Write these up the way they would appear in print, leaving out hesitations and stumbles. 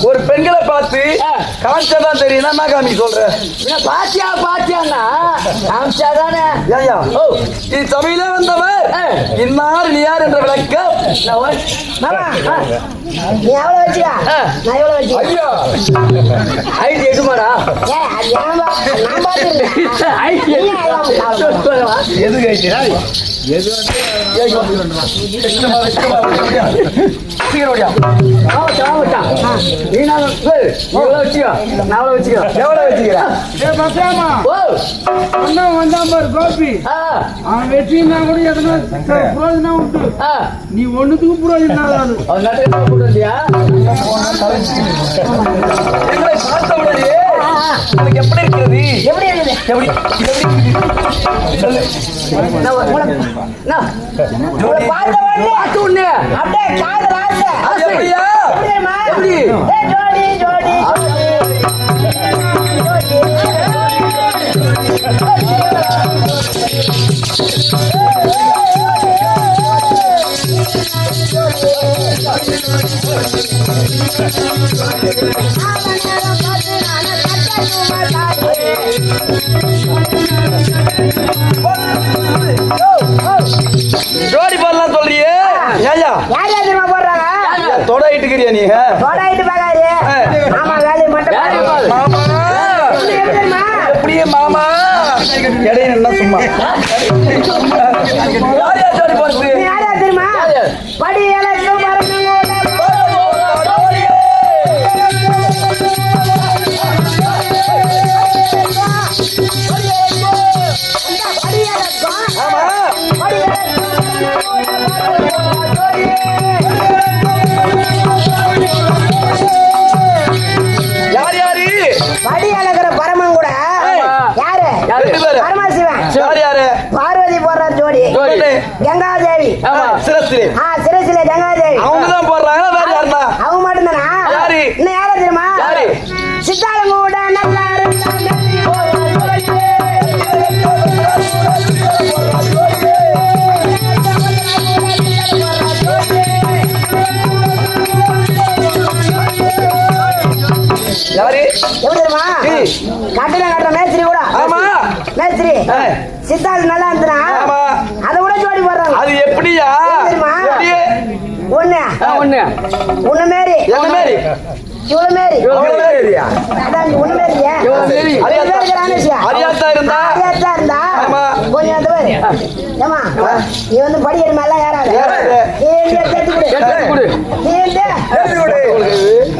ஒரு பெண்களை பார்த்து காமிச்சாதான் தெரியும். என்ன காமி சொல்ற? பாத்தியா பாத்தியான்னா காமிச்சாதானே. நீ தமிழே வந்தவர் இன்னார் நீ யார் என்ற விளக்கம் நீ எவ்வளவு வச்சுக்கா, நான் எவ்வளவு வச்சுக்கா. ஐயா ஐடி எதுமாடா? எது நீ ஒண்ணுத்துக்கு புரோஜனம் எப்படி இருக்கிறது? எப்படி இருக்குது? எப்படி அப்படியே ஜோடி போடலாம் சொல்றியே? தொடையிட்டுக்கிறியா நீ? எப்படியே மாமா இடையில என்ன சும்மா ஜோடி போடுறது தெரியுமா? படி யார் யாரு? படி அழகிற பரமன் கூட யாரு? பரமசிவன். யாரு? பார்வதி போடுறார் ஜோடி. கங்காதேவி சிரசில கங்காதேவி. அவங்கதான் போடுறாங்க. வேற யாருன்னா? அவங்க மட்டும்தானா? இன்னும் யாரா தெரியுமா? சித்தாலம் கூட நல்லா சித்தாள் நல்லா இருந்துனா ஆமா. அதை விட ஜோடி போடுறாங்க. அது எப்படியா? தெரியுமா? எப்படி? உன்ன மாரி என்ன மாதிரி? இவ்வளவு மாரி அவ்வளவு மாதிரியா? அதான் நீ உன்ன மாரியா? இவ்வளவு மாரி. அரியாத்தா இருந்தா அரியாத்தா இருந்தா ஆமா. கொஞ்சம் அந்த பாரு. ஏம்மா, நீ வந்து படிக்கிற மேலாம் ஏறாத. ஏறாத. நீ எழுந்து எடுத்து கொடு. எடுத்து கொடு. நீ எழுந்து எடுத்து கொடு.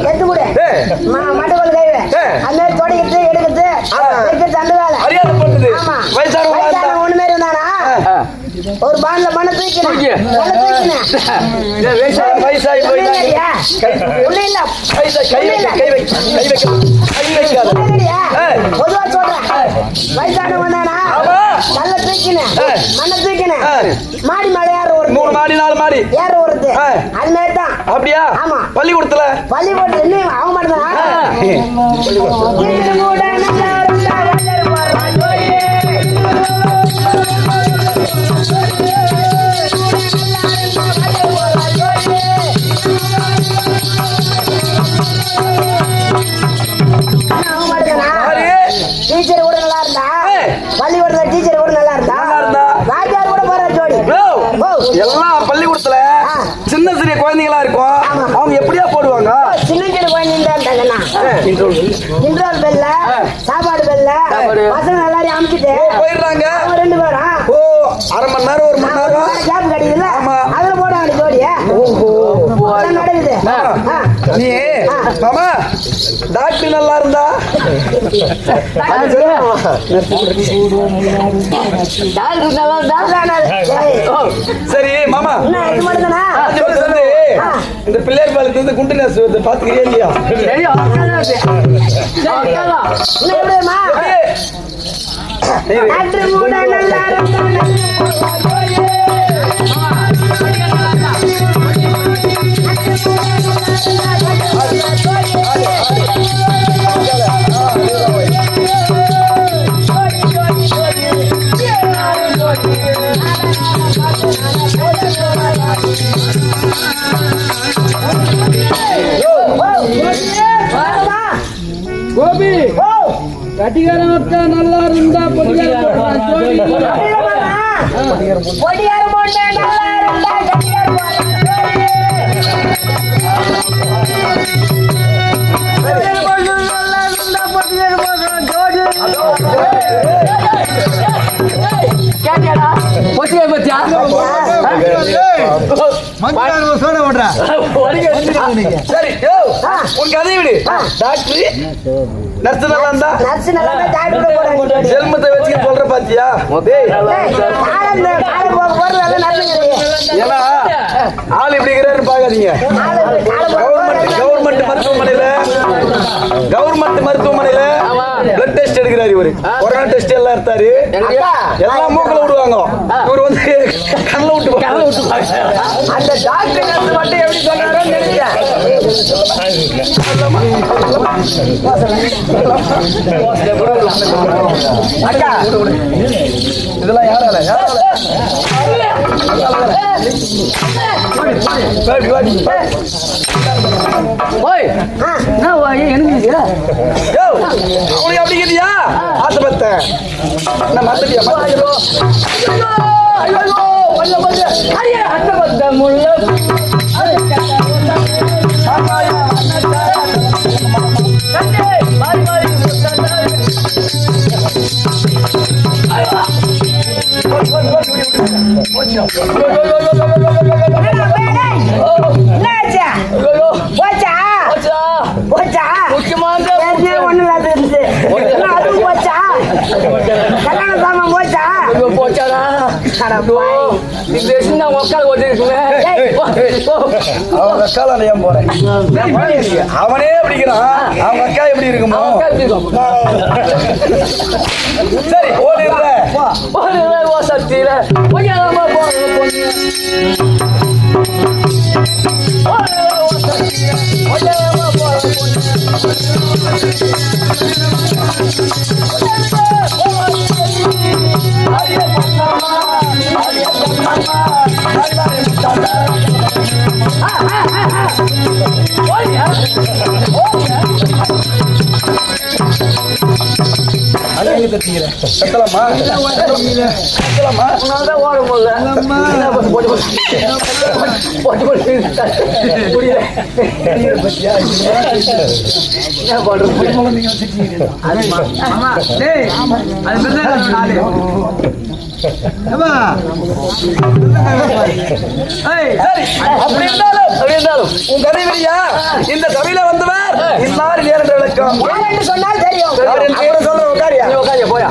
எடுத்து கொடு. ஏய். மண்டபல் கைவே ஏய். அந்த மாதிரி தொடங்கிட்டு எடுக்கிறது வைக்கிறது அந்த வேலை. அரியாதை பண்ணுது. ஆமா. வயசானவங்க இருந்தா. வயசான ஒண்ணு மாரி இருந்தானா ஒரு பாண்ட்ல மண்ணை தூக்கினேன். வயசாகி போயிட்டா ஒண்ணு இல்ல கை வைக்காத. பொதுவா சொல்றேன். வயசானவன் தானா ஆமா. நல்ல தூக்கினேன் மண்ணை தூக்கினேன் மாடி மேல ஏற ஒரு 3 மாடி 4 மாடி ஏற வருது அது மாதிரி தான். அப்படியா? ஆமா. பள்ளிக்கூடத்துல பள்ளிக்கூடத்துல இன்னும் அவன் மட்டும் டீச்சர் கூட நல்லா இருந்தா பள்ளிக்கூடத்துல டீச்சர் கூட நல்லா இருந்தா வாத்தியார் கூட போற ஜோடி. எல்லாம் பள்ளிக்கூடத்துல சின்ன சிறிய குழந்தைங்களா இருக்கும். அவங்க எப்படியா போடுவாங்க? சின்ன சின்ன குழந்தைங்கன்னு இன்ட்ரோல் பெல்ல சாப்பாடு பெல்ல பசங்க எல்லாரையும் அமுக்கிட்டு போயிடுறாங்க. அவங்க 2 பேரும் ஓ, அரை மணி நேரம் 1 மணி நேரம் கேப் கிடைக்குதுல்ல ஆமா. அதுல போடுவாங்க ஜோடிய. அதான் நடக்குது. நீ மாமா டாக்டர் நல்லா இருந்தா சரி மாமா. இது மட்டும் தானா? இந்த பிள்ளையார் பாலத்துல இருந்து குண்டு நேசு பாத்துக்கிறியா இல்லையா? இன்னும் எப்படிமா டாக்டர் கூட நல்லா கோபி கட்டிகாரத்த நல்லா இருந்தா பொடியார பொடியார் போட்டா நல்லா இருந்தா கட்டியார் சரி உனக்கு அதை விடு. டாக்டர் நர்ஸ் நல்லா இருந்தா நர்ஸ் நல்லா டாக்டர் போறாங்க. ஜெல்மத்தை வச்சு சொல்ற பாத்தியா? ஏன்னா ஆள் இப்படி இருக்கிறாரு பாக்காதீங்க. கவர்மெண்ட் மருத்துவமனையில பிளட் டெஸ்ட் எடுக்கிறாரு இவரு. கொரோனா டெஸ்ட் எல்லாம் எடுத்தாரு. எல்லாம் மூக்கல விடுவாங்க. இவர் வந்து கண்ணில் விட்டு அந்த டாக்டர் மட்டும் எப்படி சொன்னாரோ நினைக்கிறேன். அக்கா இதெல்லாம் யாரால அப்படிங்கிறியா? ஆசைப்பட்ட அவனே அப்படிங்கிறான். அவங்க அக்கா எப்படி இருக்குமோ? சரி ஓடிடுற கத்தலாமா? கத்தலாமா? உன்னாலதான் ஓட முடியல. என்ன போட்டு முடியல. என்ன பண்றது? டேய், அது பெருசா நாலு. ஏம்மா? ஏய், சரி, அப்படி இருந்தாலும் உன் கதை வழியா இந்த சபையில வந்தவர் இன்னார் நேரடி விளக்கம் யார் என்று சொன்னால் தெரியும். யார் என்று கூட சொல்ல உட்காரியா நீ உட்காரு, போயா.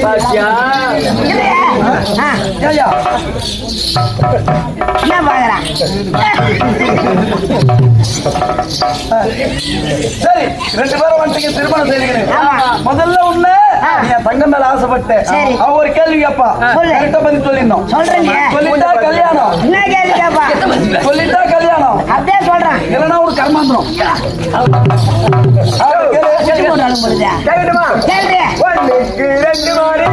பாத்தியா? இல்லையா? ஐயா என்ன பாக்குறான்? சரி, 2 பேரும் வந்துட்டீங்க, திருமணம் செய்கிறேன். ஆமா. முதல்ல உன்ன நீ என் தங்கம் மேல ஆசைப்பட்டேன். சரி. அவ ஒரு கேள்வி கேப்பா, சொல்லு. கரெக்டா பதில் சொல்லிடணும். சொல்றீங்க. சொல்லிட்டா கல்யாணம், என்ன கேள்வி கேப்பா? சொல்லிட்டா கல்யாணம், அப்படியே சொல்றேன். இல்லைன்னா ஒரு கர்மாந்திரம். கட்டி போட்டாலும் பொழுது. கேட்கட்டுமா? கேள்வி. 1க்கு 2 மாறி,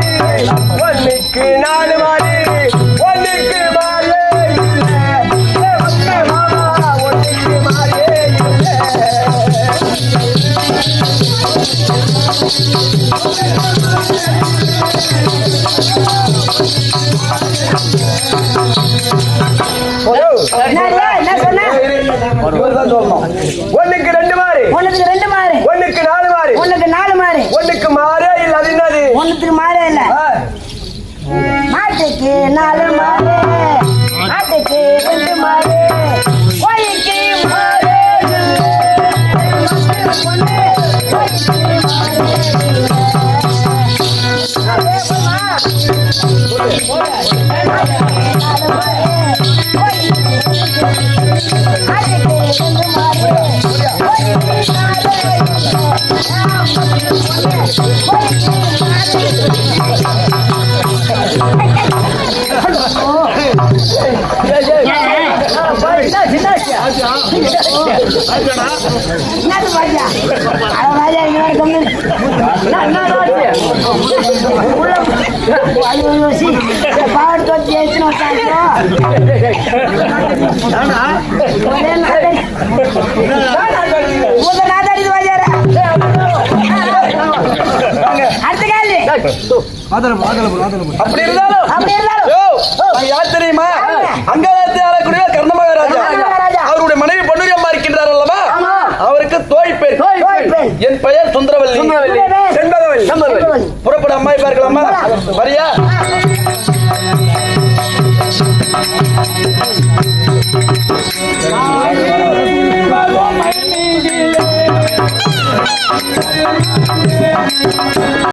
1க்கு 4 மாறி, 1க்கு மாறியே இல்லை. மாமா 1க்கு மாறியே இல்லை. என்னடியா, என்ன சொன்ன? இவர்தான் சொல்லணும். 1க்கு 2 மாறி, ஒண்ணுக்கு 2 மாறு, 1க்கு 4 மாறி, ஒண்ணுக்கு 4 மாறு, 1க்கு மாறே இல்லை. அது என்னது? ஒண்ணுக்கு மாறே இல்ல. மாட்டுக்கு 4 மாறு, மாட்டுக்கு 2 மாறு, கோழிக்கு மாறு இல்லை. பொண்ணு, கோழிக்கு மாறு இல்லை. அதே போமா. 4 மாறு, கோழிக்கு 2 மாட்டுக்கு 2 மாறு, கோழிக்கு அப்படி இருந்தாலும் யோ, நான் யார் தெரியுமா? அங்கராஜ்யத்தை ஆளக்கூடிய கர்ண மகாராஜா. அவருடைய மனைவி பொன்னுரி அம்மா இருக்கின்றார் அல்லவா? அவருக்கு தோழி பெண். என் பெயர் சுந்தரவல்லி. செண்பகவல்லி. புறப்பட அம்மாவை பார்க்கலாமா? வரியா? ஆ